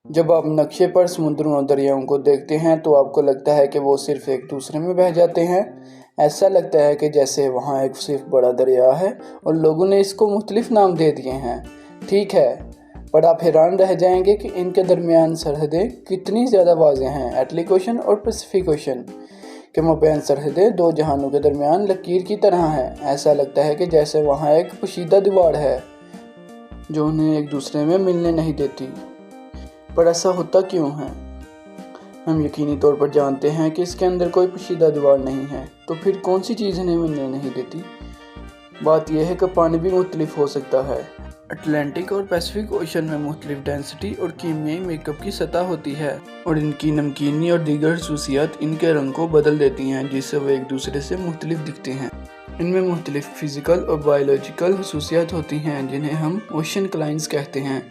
जब आप नक्शे पर समुद्रों और दरियाओं को देखते हैं तो आपको लगता है कि वो सिर्फ एक दूसरे में बह जाते हैं। ऐसा लगता है कि जैसे वहाँ एक सिर्फ बड़ा दरिया है और लोगों ने इसको मुख्तलिफ नाम दे दिए हैं। ठीक है, पर आप हैरान रह जाएंगे कि इनके दरमियान सरहदें कितनी ज़्यादा वाज़ेह हैं। एटलांटिक ओशन और पैसिफिक ओशन के मबैन सरहदें दो जहानों के दरमियान लकीर की तरह हैं। ऐसा लगता है कि जैसे वहाँ एक पोशीदा दीवार है जो उन्हें एक दूसरे में मिलने नहीं देती। पर ऐसा होता क्यों है? हम यकीनी तौर पर जानते हैं कि इसके अंदर कोई पोशीदा दीवार नहीं है, तो फिर कौन सी चीज़ इन्हें मिलने नहीं देती? बात यह है कि पानी भी मुख्तलिफ हो सकता है। अटलांटिक और पैसिफिक ओशन में मुख्तलिफ डेंसिटी और कीमियाई मेकअप की सतह होती है और इनकी नमकीनी और दीगर खसूसियात इनके रंग को बदल देती हैं, जिससे वे एक दूसरे से मुख्तलिफ दिखते हैं। इनमें मुख्तलिफ फिज़िकल और बायोलॉजिकल खसूसियात होती हैं जिन्हें हम ओशन क्लाइंस कहते हैं।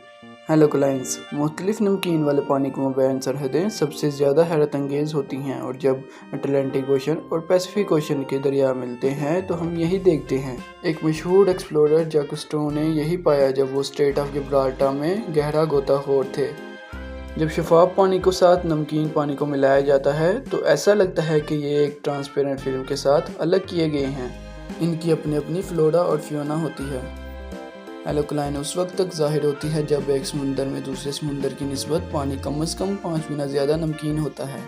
हेलोक्लाइंस मुख्तलिफ नमकीन वाले पानी के मबैन सरहदें सबसे ज़्यादा हैरत अंगेज़ होती हैं, और जब अटलांटिक ओशन और पैसिफिक ओशन के दरिया मिलते हैं तो हम यही देखते हैं। एक मशहूर एक्सप्लोरर जैक कुस्टो ने यही पाया जब वो स्ट्रेट ऑफ गिब्राल्टर में गहरा गोताखोर थे। जब शफाफ पानी को साथ नमकीन पानी को मिलाया जाता है तो ऐसा लगता है कि ये एक ट्रांसपेरेंट फिल्म के साथ अलग किए गए हैं। इनकी अपनी अपनी फ्लोरा और फ्योना होती है। एलोक्लाइन उस वक्त तक ज़ाहिर होती है जब एक समुंदर में दूसरे समुंदर की निस्बत पानी कम से कम 5 गुना ज़्यादा नमकीन होता है।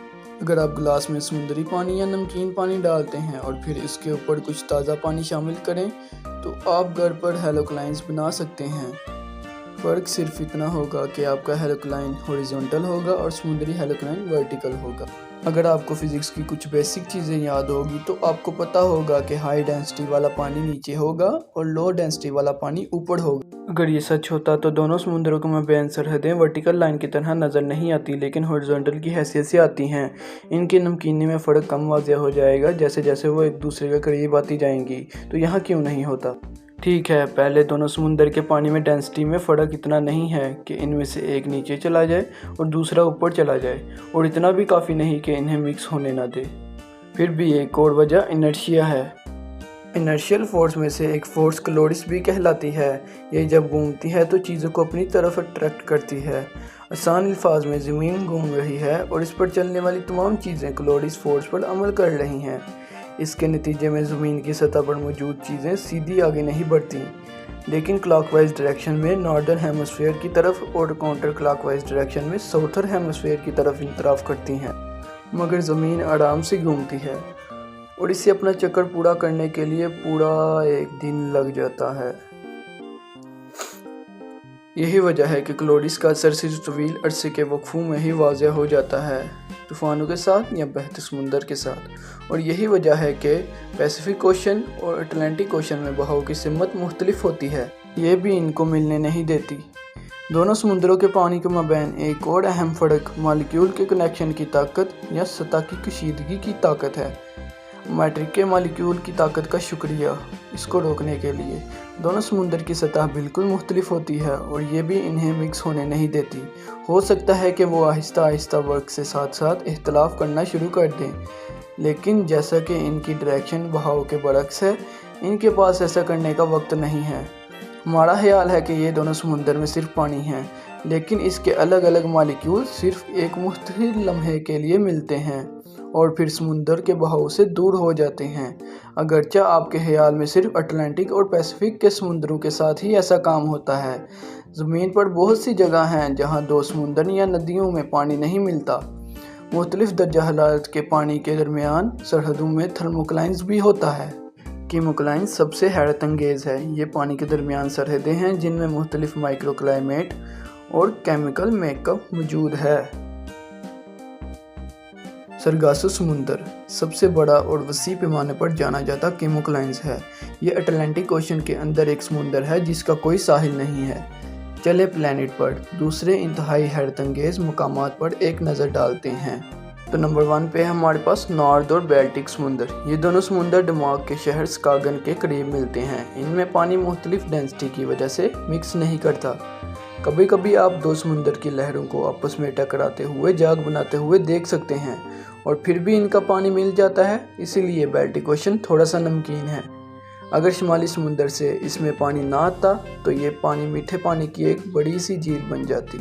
अगर आप गिलास में समुद्री पानी या नमकीन पानी डालते हैं और फिर इसके ऊपर कुछ ताज़ा पानी शामिल करें तो आप घर पर हेलोक्लाइंस बना सकते हैं। फ़र्क सिर्फ इतना होगा कि आपका हेलोक्लाइन हॉरिजॉन्टल होगा और समुद्री हेलोक्लाइन वर्टिकल होगा। अगर आपको फ़िज़िक्स की कुछ बेसिक चीज़ें याद होगी तो आपको पता होगा कि हाई डेंसिटी वाला पानी नीचे होगा और लो डेंसिटी वाला पानी ऊपर होगा। अगर ये सच होता तो दोनों समुद्रों के मबैन सरहदें वर्टिकल लाइन की तरह नज़र नहीं आती, लेकिन हॉरिजॉन्टल की हैसियत से आती हैं। इनकी नमकीनी में फ़र्क कम वाज़ेह हो जाएगा जैसे जैसे वो एक दूसरे के करीब आती जाएंगी। तो यहाँ क्यों नहीं होता? ठीक है, पहले दोनों समुंदर के पानी में डेंसिटी में फ़र्क इतना नहीं है कि इनमें से एक नीचे चला जाए और दूसरा ऊपर चला जाए, और इतना भी काफ़ी नहीं कि इन्हें मिक्स होने ना दे। फिर भी एक और वजह इनर्शिया है। इनर्शियल फोर्स में से एक फोर्स क्लोरिस भी कहलाती है। ये जब घूमती है तो चीज़ों को अपनी तरफ अट्रैक्ट करती है। आसान अल्फाज में ज़मीन घूम रही है और इस पर चलने वाली तमाम चीज़ें क्लोरिस फोर्स पर अमल कर रही हैं। इसके नतीजे में ज़मीन की सतह पर मौजूद चीज़ें सीधी आगे नहीं बढ़ती, लेकिन क्लॉकवाइज डायरेक्शन में नॉर्दर्न हेमिस्फीयर की तरफ और काउंटर क्लॉकवाइज डायरेक्शन में साउथर्न हेमिस्फीयर की तरफ इंतराफ करती हैं। मगर ज़मीन आराम से घूमती है और इसे अपना चक्कर पूरा करने के लिए पूरा एक दिन लग जाता है। यही वजह है कि क्लोरिस का असर सिर्फ तवील अरसे के वक्फों में ही वाज़ेह हो जाता है, तूफ़ानों के साथ या बहते समुंदर के साथ। और यही वजह है कि पैसिफिक ओशन और अटलांटिक ओशन में बहाव की सिमत मुख्तलिफ होती है। ये भी इनको मिलने नहीं देती। दोनों समुंदरों के पानी के मबैन एक और अहम फ़र्क मालिक्यूल के कनेक्शन की ताकत या सतह की कशीदगी की ताकत है। मैट्रिक के मालिक्यूल की ताकत का शुक्रिया इसको रोकने के लिए। दोनों समुंदर की सतह बिल्कुल मुख्तलिफ होती है और ये भी इन्हें मिक्स होने नहीं देती। हो सकता है कि वो आहिस्ता आहिस्ता वक्त से साथ साथ इख्तलाफ करना शुरू कर दें, लेकिन जैसा कि इनकी डायरेक्शन बहाव के बरक्स है, इनके पास ऐसा करने का वक्त नहीं है। हमारा ख्याल है कि ये दोनों समुंदर में सिर्फ पानी हैं, लेकिन इसके अलग अलग मालिक्यूल सिर्फ एक मुख्तलिफ लम्हे के लिए मिलते हैं और फिर समुंदर के बहाव से दूर हो जाते हैं। अगरचे आपके ख्याल में सिर्फ अटलांटिक और पैसिफिक के समुंदरों के साथ ही ऐसा काम होता है। ज़मीन पर बहुत सी जगह हैं जहां दो समुंदर या नदियों में पानी नहीं मिलता। मुख्तलिफ दर्जा हरारत के पानी के दरमियान सरहदों में थर्मोक्लाइंस भी होता है। कीमोक्लाइंस सबसे हैरत अंगेज़ है। ये पानी के दरमियान सरहदें हैं जिनमें मुख्तलिफ माइक्रो क्लाइमेट और केमिकल मेकअप मौजूद है। सरगासो समुंदर सबसे बड़ा और वसी पैमाने पर जाना जाता कीमोक्लाइंस है। ये अटलांटिक ओशन के अंदर एक समुंदर है जिसका कोई साहिल नहीं है। चले प्लैनेट पर दूसरे इंतहाई हैरत अंगेज़ मकामात पर एक नज़र डालते हैं। तो नंबर 1 पे है हमारे पास नॉर्थ और बाल्टिक समुंदर। ये दोनों समुंदर दिमाग के शहर स्कागन के करीब मिलते हैं। इनमें पानी मुख्तलिफ डेंसिटी की वजह से मिक्स नहीं करता। कभी कभी आप दो समुंदर की लहरों को आपस में टकराते हुए जाग बनाते हुए देख सकते हैं, और फिर भी इनका पानी मिल जाता है। इसीलिए बाल्टिक ओशन थोड़ा सा नमकीन है। अगर शुमाली समुंदर से इसमें पानी ना आता तो ये पानी मीठे पानी की एक बड़ी सी झील बन जाती।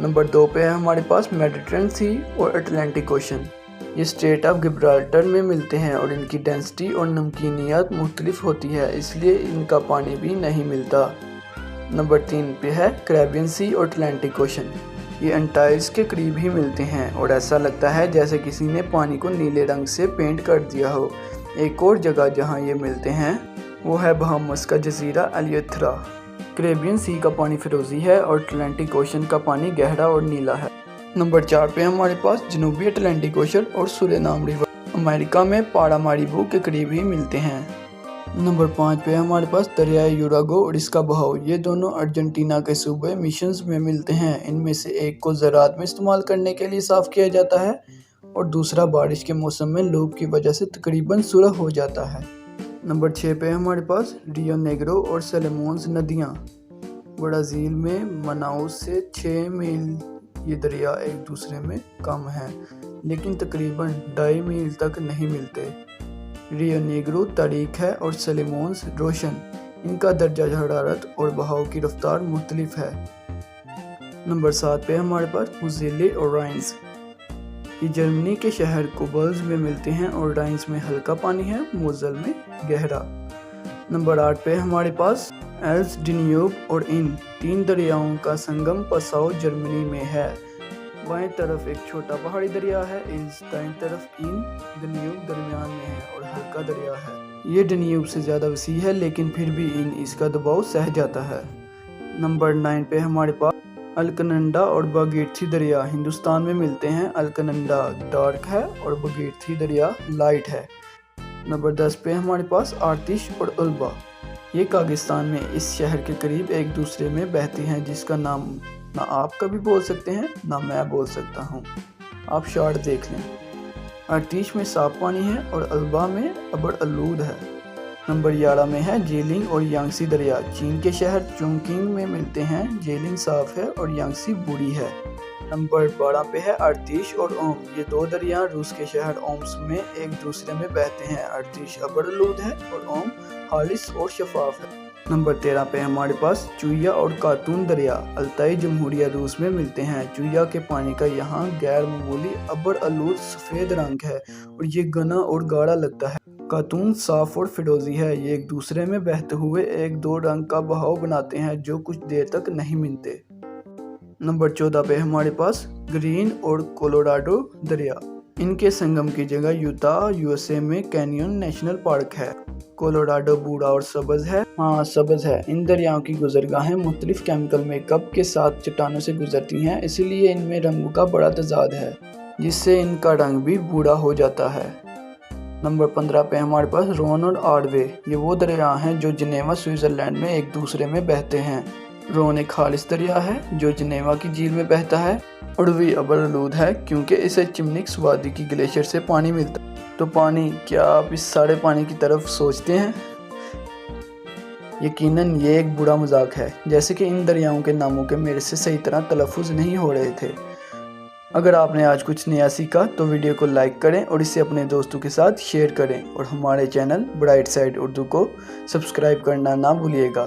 नंबर 2 पे है हमारे पास मेडिटरेनियन सी और अटलांटिक ओशन। ये स्ट्रेट ऑफ गिब्राल्टर में मिलते हैं और इनकी डेंसिटी और नमकीनियत मुख्तलिफ होती है, इसलिए इनका पानी भी नहीं मिलता। नंबर 3 पे है कैरेबियन सी और अटलांटिक ओशन। ये एंटाइल्स के करीब ही मिलते हैं और ऐसा लगता है जैसे किसी ने पानी को नीले रंग से पेंट कर दिया हो। एक और जगह जहाँ ये मिलते हैं वो है बहामास का जजीरा एलियथ्रा। कैरेबियन सी का पानी फिरोजी है और अटलांटिक ओशन का पानी गहरा और नीला है। नंबर 4 पे हमारे पास जनूबी अटलांटिक ओशन और सुरेनाम रिवर अमेरिका में पारामारिबो के करीब ही मिलते हैं। नंबर 5 पे हमारे पास दरियाए यूरागो और इसका बहाव। ये दोनों अर्जेंटीना के सूबे मिशंस में मिलते हैं। इनमें से एक को ज़राअत में इस्तेमाल करने के लिए साफ़ किया जाता है और दूसरा बारिश के मौसम में लूप की वजह से तकरीबन सुरख हो जाता है। नंबर 6 पे हमारे पास रियो नेग्रो और सेलेमोन्स नदियाँ। ब्राज़ील में मनाउस से 6 मील ये दरिया एक दूसरे में कम हैं, लेकिन तकरीबन 2.5 मील तक नहीं मिलते। रियो नेग्रो तारीख है और सेलेमोन्स रोशन। इनका दर्जा हरारत और बहाव की रफ्तार मुख्तलिफ है। नंबर 7 पे हमारे पास मोज़ेले और राइन्स। ये जर्मनी के शहर कोबल्स में मिलते हैं और राइन्स में हल्का पानी है, मोज़ल में गहरा। नंबर 8 पे हमारे पास एल्स, डन्यूब और इन 3 दरियाओं का संगम पसाओ जर्मनी में है। बाएं तरफ एक छोटा पहाड़ी दरिया है, इस दाएं तरफ इन, डन्यूब दरमियान में है और हल्का दरिया है। ये डन्यूब से ज़्यादा वसी है, लेकिन फिर भी इन इसका दबाव सह जाता है। नंबर 9 पे हमारे पास अलकनंडा और बागेरथी दरिया हिंदुस्तान में मिलते हैं। अलकनंडा डार्क है और बागेरथी दरिया लाइट है। नंबर 10 पे हमारे पास आर्तिश और उल्बा। ये कागिस्तान में इस शहर के करीब एक दूसरे में बहती हैं, जिसका नाम ना आप कभी बोल सकते हैं ना मैं बोल सकता हूँ। आप शॉर्ट देख लें। आर्तिश में साफ पानी है और अल्बा में अबर आलूद है। नंबर 11 में है जेलिंग और यांगसी दरिया। चीन के शहर चोंगकिंग में मिलते हैं। जेलिंग साफ है और यांगसी बूढ़ी है। नंबर 12 पे है आर्तिश और ओम। ये 2 दरिया रूस के शहर ओम्स में एक दूसरे में बहते हैं। आर्तिश अबर आलूद है और ओम खालिस और शफाफ है। नंबर 13 पे हमारे पास चुया और कातून दरिया अल्ताई जमहूरिया रूस में मिलते हैं। चुया के पानी का यहाँ गैर मामूली अबर आलूद सफ़ेद रंग है और ये घना और गाढ़ा लगता है। कातून साफ और फिरोजी है। ये एक दूसरे में बहते हुए एक 2 रंग का बहाव बनाते हैं जो कुछ देर तक नहीं मिलते। नंबर 14 पे हमारे पास ग्रीन और कोलोराडो दरिया। इनके संगम की जगह यूटा यूएसए में कैनियन नेशनल पार्क है। कोलोराडो बूढ़ा और सब्ज है। हाँ, सब्ज है। इन दरियाओं की गुजरगाहें मुख्तलिफ केमिकल मेकअप के साथ चट्टानों से गुजरती हैं, इसलिए इनमें रंगों का बड़ा तजाद है, जिससे इनका रंग भी बूढ़ा हो जाता है। नंबर 15 पे हमारे पास रोन और आर्वे। ये वो दरिया हैं जो जिनेवा स्विट्ज़रलैंड में एक दूसरे में बहते हैं। रोन एक खालिस दरिया है जो जिनेवा की झील में बहता है। उड़वी अबर आलूद है क्योंकि इसे चिमनिक्स वादी की ग्लेशियर से पानी मिलता है। तो पानी, क्या आप इस सारे पानी की तरफ सोचते हैं? यकीनन ये एक बुरा मजाक है, जैसे कि इन दरियाओं के नामों के मेरे से सही तरह तलफ़ुज़ नहीं हो रहे थे। अगर आपने आज कुछ नया सीखा तो वीडियो को लाइक करें और इसे अपने दोस्तों के साथ शेयर करें और हमारे चैनल ब्राइट साइड उर्दू को सब्सक्राइब करना ना भूलिएगा।